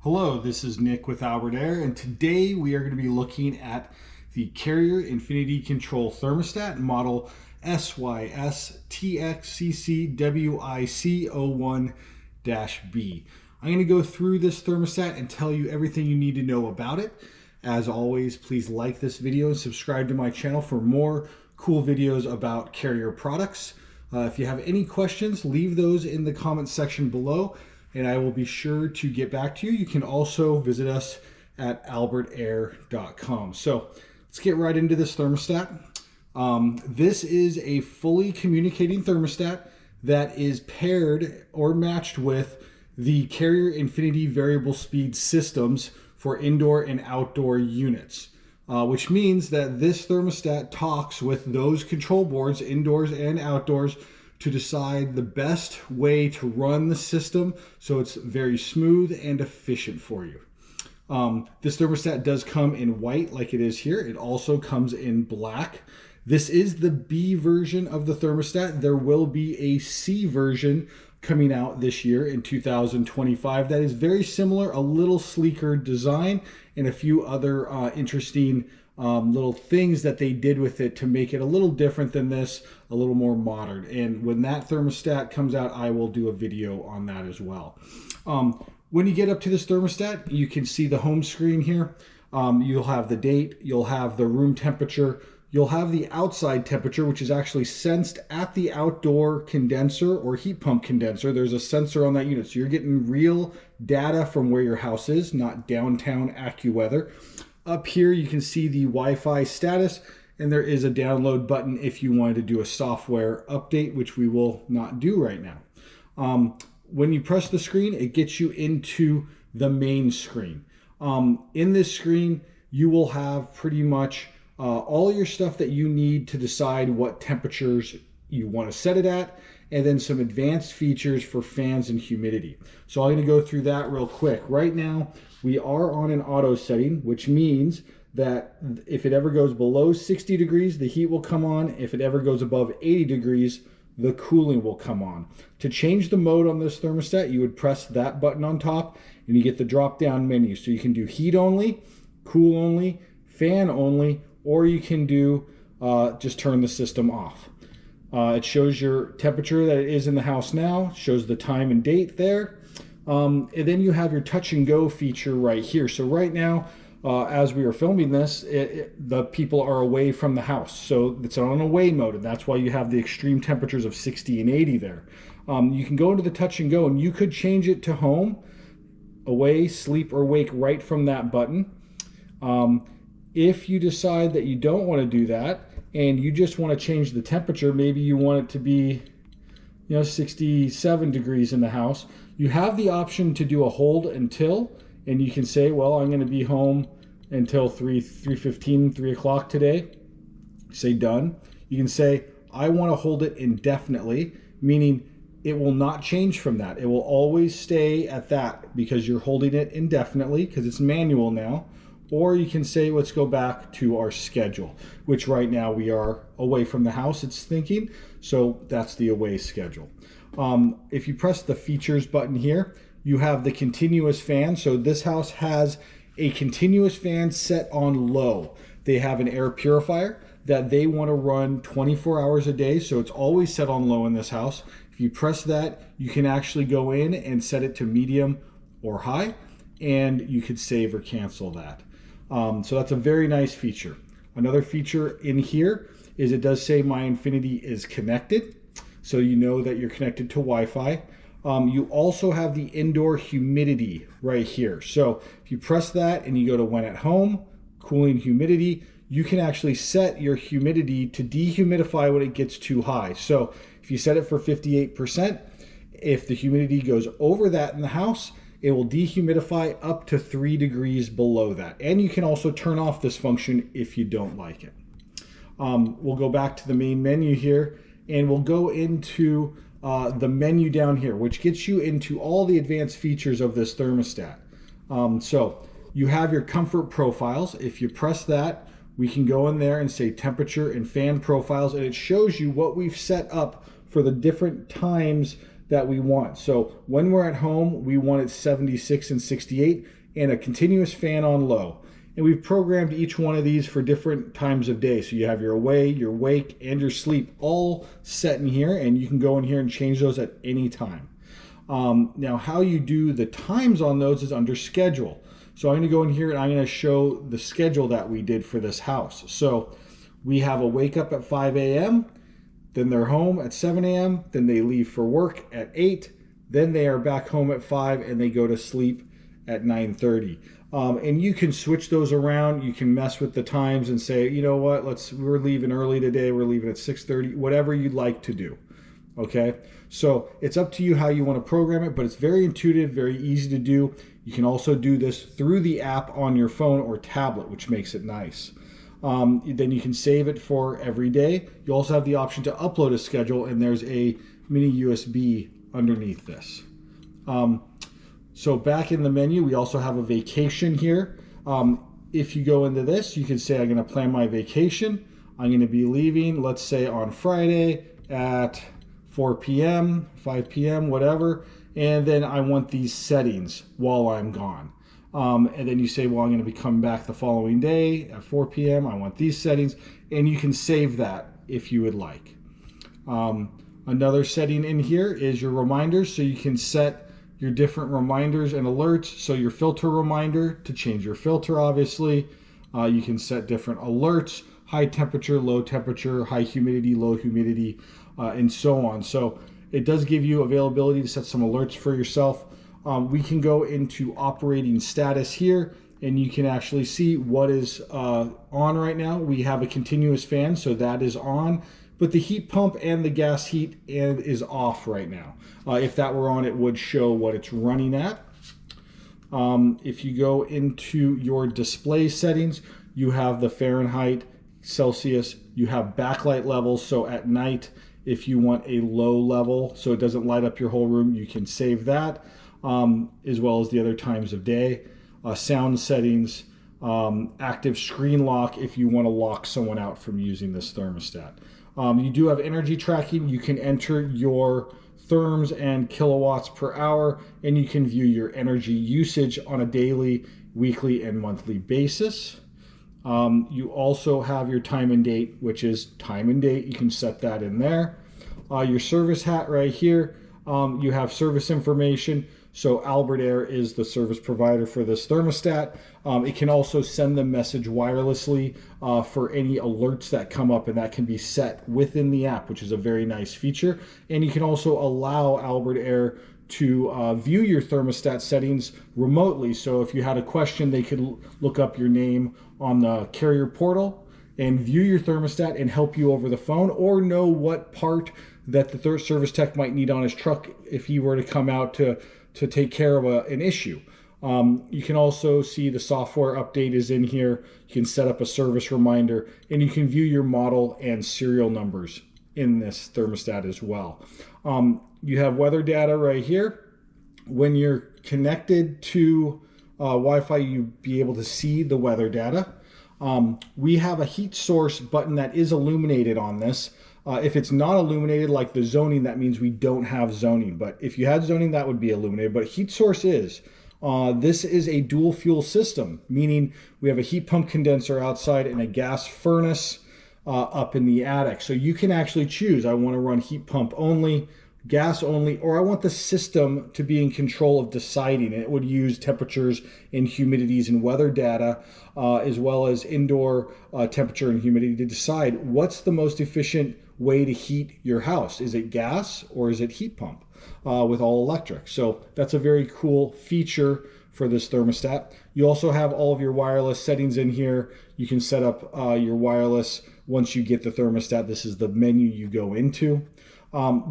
Hello, this is Nick with Albert Air, and today we are going to be looking at the Carrier Infinity Control Thermostat model SYSTXCCWIC01B. I'm going to go through this thermostat and tell you everything you need to know about it. As always, please like this video and subscribe to my channel for more cool videos about Carrier products. If you have any questions, leave those in the comment section below, and I will be sure to get back to you. You can also visit us at albertair.com. So let's get right into this thermostat. This is a fully communicating thermostat that is paired or matched with the Carrier Infinity variable speed systems for indoor and outdoor units, which means that this thermostat talks with those control boards indoors and outdoors to decide the best way to run the system so it's very smooth and efficient for you. This thermostat does come in white like it is here. It also comes in black. This is the B version of the thermostat. There will be a C version coming out this year in 2025 that is very similar, a little sleeker design, and a few other interesting little things that they did with it to make it a little different than this, a little more modern. And when that thermostat comes out, I will do a video on that as well. When you get up to this thermostat, you can see the home screen here. You'll have the date, you'll have the room temperature, you'll have the outside temperature, which is actually sensed at the outdoor condenser or heat pump condenser. There's a sensor on that unit, so you're getting real data from where your house is, not downtown AccuWeather. Up here, you can see the Wi-Fi status, and there is a download button if you wanted to do a software update, which we will not do right now. When you press the screen, it gets you into the main screen. In this screen, you will have pretty much all your stuff that you need to decide what temperatures you want to set it at, and then some advanced features for fans and humidity. So I'm going to go through that real quick. Right now, we are on an auto setting, which means that if it ever goes below 60 degrees, the heat will come on. If it ever goes above 80 degrees, the cooling will come on. To change the mode on this thermostat, you would press that button on top and you get the drop-down menu. So you can do heat only, cool only, fan only, or you can do just turn the system off. It shows your temperature that it is in the house now, shows the time and date there. And then you have your touch and go feature right here. So right now, as we are filming this, the people are away from the house. So it's on away mode, and that's why you have the extreme temperatures of 60 and 80 there. You can go into the touch and go, and you could change it to home, away, sleep, or wake right from that button. If you decide that you don't want to do that, and you just want to change the temperature, maybe you want it to be 67 degrees in the house, you have the option to do a hold until, and you can say, well, I'm going to be home until 3:15, 3 o'clock today. Say done. You can say, I want to hold it indefinitely, meaning it will not change from that. It will always stay at that because you're holding it indefinitely because it's manual now. Or you can say, let's go back to our schedule, which right now we are away from the house, it's thinking. So that's the away schedule. If you press the features button here, you have the continuous fan. So this house has a continuous fan set on low. They have an air purifier that they want to run 24 hours a day. So it's always set on low in this house. If you press that, you can actually go in and set it to medium or high, and you could save or cancel that. So that's a very nice feature. Another feature in here is it does say My Infinity is connected. So you know that you're connected to Wi-Fi. You also have the indoor humidity right here. So if you press that and you go to when at home, cooling humidity, you can actually set your humidity to dehumidify when it gets too high. So if you set it for 58%, if the humidity goes over that in the house, it will dehumidify up to 3 degrees below that. And you can also turn off this function if you don't like it. We'll go back to the main menu here, and we'll go into the menu down here, which gets you into all the advanced features of this thermostat. So you have your comfort profiles. If you press that, we can go in there and say temperature and fan profiles, and it shows you what we've set up for the different times that we want. So when we're at home, we want it 76 and 68 and a continuous fan on low. And we've programmed each one of these for different times of day. So you have your away, your wake, and your sleep all set in here, and you can go in here and change those at any time. Now how you do the times on those is under schedule. So I'm going to go in here and I'm going to show the schedule that we did for this house. So we have a wake up at 5 a.m., then they're home at 7 a.m., then they leave for work at 8, then they are back home at 5, and they go to sleep at 9:30. And you can switch those around. You can mess with the times and say, you know what, we're leaving early today, we're leaving at 6:30, whatever you'd like to do. Okay, so it's up to you how you want to program it, but it's very intuitive, very easy to do. You can also do this through the app on your phone or tablet, which makes it nice. Then you can save it for every day. You also have the option to upload a schedule, and there's a mini USB underneath this. So back in the menu, we also have a vacation here. If you go into this, you can say, I'm going to plan my vacation. I'm going to be leaving, let's say on Friday at 4 p.m., 5 p.m., whatever. And then I want these settings while I'm gone. And then you say, well, I'm going to be coming back the following day at 4 p.m. I want these settings. And you can save that if you would like. Another setting in here is your reminders. So you can set your different reminders and alerts. So your filter reminder to change your filter, obviously. You can set different alerts, high temperature, low temperature, high humidity, low humidity, and so on. So it does give you availability to set some alerts for yourself. We can go into operating status here, and you can actually see what is on right now. We have a continuous fan, so that is on. But the heat pump and the gas heat is off right now. If that were on, it would show what it's running at. If you go into your display settings, you have the Fahrenheit, Celsius, you have backlight levels. So at night, if you want a low level, so it doesn't light up your whole room, you can save that, as well as the other times of day. Sound settings, active screen lock if you want to lock someone out from using this thermostat. You do have energy tracking. You can enter your therms and kilowatts per hour, and you can view your energy usage on a daily, weekly, and monthly basis. You also have your time and date, which is time and date. You can set that in there. Your service hat right here. You have service information. So Albert Air is the service provider for this thermostat. It can also send the message wirelessly for any alerts that come up, and that can be set within the app, which is a very nice feature. And you can also allow Albert Air to view your thermostat settings remotely. So if you had a question, they could look up your name on the Carrier portal and view your thermostat and help you over the phone, or know what part that the service tech might need on his truck if he were to come out to take care of an issue. You can also see the software update is in here. You can set up a service reminder, and you can view your model and serial numbers in this thermostat as well. You have weather data right here. When you're connected to Wi-Fi, you'll be able to see the weather data. We have a heat source button that is illuminated on this. If it's not illuminated, like the zoning, that means we don't have zoning. But if you had zoning, that would be illuminated. But heat source is. This is a dual fuel system, meaning we have a heat pump condenser outside and a gas furnace up in the attic. So you can actually choose, I want to run heat pump only, gas only, or I want the system to be in control of deciding. It would use temperatures and humidities and weather data, as well as indoor temperature and humidity to decide what's the most efficient way to heat your house. Is it gas or is it heat pump with all electric? So that's a very cool feature for this thermostat. You also have all of your wireless settings in here. You can set up your wireless once you get the thermostat. This is the menu you go into.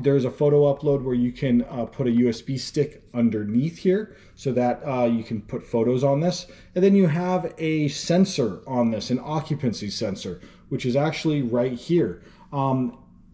There's a photo upload where you can put a USB stick underneath here so that you can put photos on this. And then you have a sensor on this, an occupancy sensor, which is actually right here.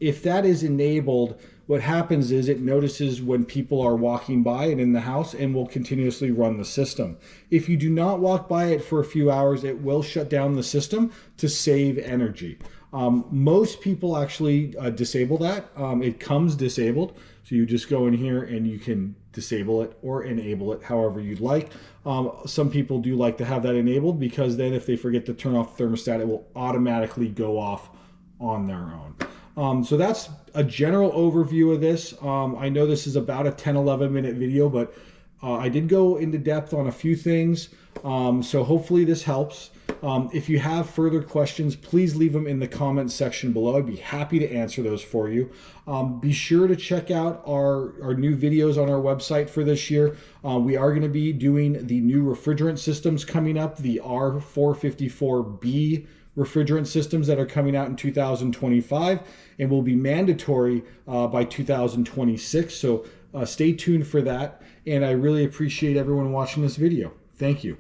If that is enabled, what happens is it notices when people are walking by and in the house and will continuously run the system. If you do not walk by it for a few hours, it will shut down the system to save energy. Most people actually disable that. It comes disabled. So you just go in here and you can disable it or enable it however you'd like. Some people do like to have that enabled because then if they forget to turn off the thermostat, it will automatically go off on their own. So that's a general overview of this. I know this is about a 10-11 minute video, but I did go into depth on a few things. So hopefully this helps. If you have further questions, please leave them in the comments section below. I'd be happy to answer those for you. Be sure to check out our new videos on our website for this year. We are going to be doing the new refrigerant systems coming up, the R454B refrigerant systems that are coming out in 2025 and will be mandatory by 2026. So stay tuned for that. And I really appreciate everyone watching this video. Thank you.